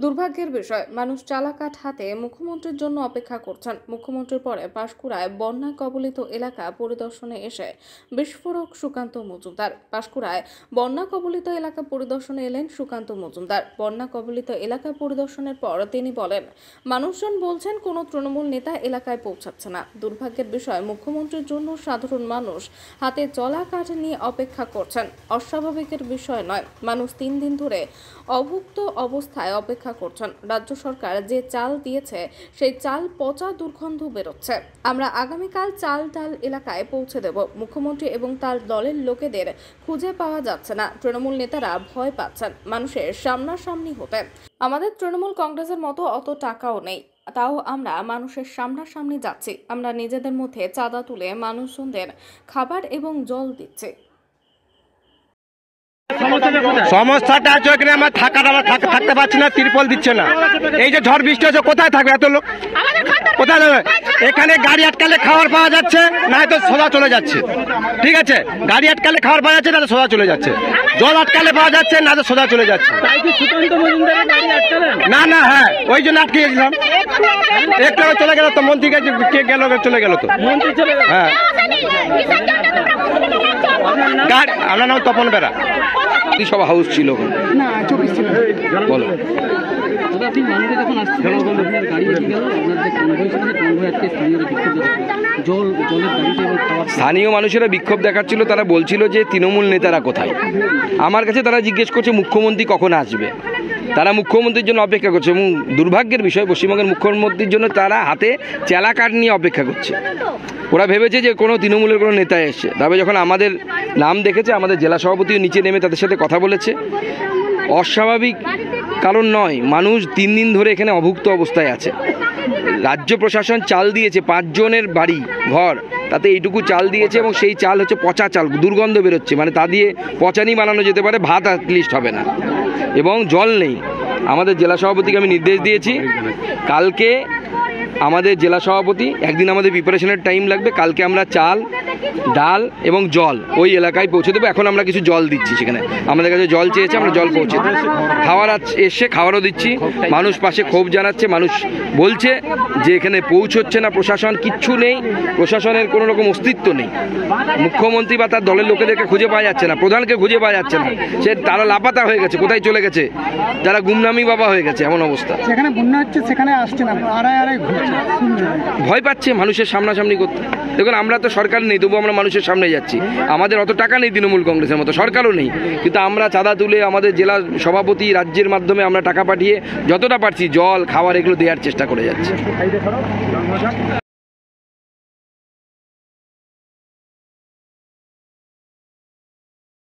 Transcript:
দুর্ভাগ্যের বিষয়, মানুষ চালাকাঠ হাতে মুখ্যমন্ত্রীর জন্য অপেক্ষা করছেন। মুখ্যমন্ত্রীর পরে পাঁশকুড়ায় বন্যা কবলিত এলাকা পরিদর্শনে এসে বিস্ফোরক সুকান্ত মজুমদার। পাঁশকুড়ায় বন্যা কবলিত এলাকা পরিদর্শনে এলেন সুকান্ত মজুমদার। বন্যা কবলিত এলাকা পরিদর্শনের পর তিনি বলেন, মানুষজন বলছেন কোনো তৃণমূল নেতা এলাকায় পৌঁছাচ্ছে না। দুর্ভাগ্যের বিষয়, মুখ্যমন্ত্রীর জন্য সাধারণ মানুষ হাতে চলা কাঠ নিয়ে অপেক্ষা করছেন। অস্বাভাবিকের বিষয় নয়, মানুষ 3 দিন ধরে অভুক্ত অবস্থায় অপেক্ষা করছেন। রাজ্য সরকার যে চাল দিয়েছে সেই চাল পচা দুর্গন্ধ বেরোচ্ছে। আমরা আগামীকাল চাল ডাল এলাকায় পৌঁছে দেব। মুখ্যমন্ত্রী এবং তার দলের লোকেদের খুঁজে পাওয়া যাচ্ছে না। তৃণমূল নেতারা ভয় পাচ্ছেন মানুষের সামনাসামনি হতে। আমাদের তৃণমূল কংগ্রেসের মতো অত টাকাও নেই, তাও আমরা মানুষের সামনাসামনি যাচ্ছি। আমরা নিজেদের মধ্যে চাঁদা তুলে মানুষজনদের খাবার এবং জল দিচ্ছি। সমস্যাটা আছে এখানে, আমার থাকতে পারছি না, তিরপল দিচ্ছে না। এই যে ঝড় বৃষ্টি হচ্ছে, কোথায় থাকবে এত লোক? কোথায় যাবে? এখানে গাড়ি আটকালে খাবার পাওয়া যাচ্ছে, না হয়তো সোজা চলে যাচ্ছে। ঠিক আছে, গাড়ি আটকালে খাবার পাওয়া যাচ্ছে, না সোজা চলে যাচ্ছে। জল আটকালে পাওয়া যাচ্ছে, না তো সোজা চলে যাচ্ছে। না না, হ্যাঁ, ওই জন্য আটকে গেছিলাম। একটু চলে গেল তো, মন্ত্রী কে গেল, চলে গেল তো। হ্যাঁ, আমার নাম তপন বেরা। সব হাউস ছিল না, চব্বিশ ছিল। বলো, স্থানীয় মানুষেরা বিক্ষোভ দেখাচ্ছিল। তারা বলছিল যে তৃণমূল নেতারা কোথায়। আমার কাছে তারা জিজ্ঞেস করছে মুখ্যমন্ত্রী কখন আসবে। তারা মুখ্যমন্ত্রীর জন্য অপেক্ষা করছে এবং দুর্ভাগ্যের বিষয়, পশ্চিমবঙ্গের মুখ্যমন্ত্রীর জন্য তারা হাতে চেলা কাঠ নিয়ে অপেক্ষা করছে। ওরা ভেবেছে যে কোনো তৃণমূলের কোনো নেতা এসছে। তবে যখন আমাদের নাম দেখেছে, আমাদের জেলা সভাপতিও নিচে নেমে তাদের সাথে কথা বলেছে। অস্বাভাবিক কারণ নয়, মানুষ 3 দিন ধরে এখানে অভুক্ত অবস্থায় আছে। রাজ্য প্রশাসন চাল দিয়েছে, 5 জনের বাড়ি ঘর, তাতে এইটুকু চাল দিয়েছে এবং সেই চাল হচ্ছে পচা চাল, দুর্গন্ধ বেরোচ্ছে। মানে তা দিয়ে পচানি বানানো যেতে পারে, ভাত অ্যাটলিস্ট হবে না। এবং জল নেই। আমাদের জেলা সভাপতিকে আমি নির্দেশ দিয়েছি, কালকে আমাদের জেলা সভাপতি, একদিন আমাদের প্রিপারেশনের টাইম লাগবে, কালকে আমরা চাল ডাল এবং জল ওই এলাকায় পৌঁছে দেবো। এখন আমরা কিছু জল দিচ্ছি, সেখানে আমাদের কাছে জল চেয়েছে, আমরা জল পৌঁছে দেবো। খাবার এসে খাবারও দিচ্ছি। মানুষ পাশে ক্ষোভ জানাচ্ছে, মানুষ বলছে যে এখানে পৌঁছচ্ছে না, প্রশাসন কিচ্ছু নেই, প্রশাসনের কোনো রকম অস্তিত্ব নেই। মুখ্যমন্ত্রী বা তার দলের লোকেদেরকে খুঁজে পাওয়া যাচ্ছে না, প্রধানকে খুঁজে পাওয়া যাচ্ছে না। সে তারা লাপাতা হয়ে গেছে, কোথায় চলে গেছে, যারা গুমনামি বাবা হয়ে গেছে, এমন অবস্থা। সেখানে বন্যা হচ্ছে, সেখানে আসছে না, ভয় পাচ্ছে মানুষের সামনাসামনি করতে। দেখুন, আমরা তো সরকার নেই, তবু আমরা মানুষের সামনে যাচ্ছি। আমাদের অত টাকা নেই তৃণমূল কংগ্রেসের মতো, সরকারও নেই, কিন্তু আমরা চাঁদা তুলে আমাদের জেলা সভাপতি রাজ্যের মাধ্যমে আমরা টাকা পাঠিয়ে যতটা পারছি জল খাবার এগুলো দেওয়ার চেষ্টা করে যাচ্ছি।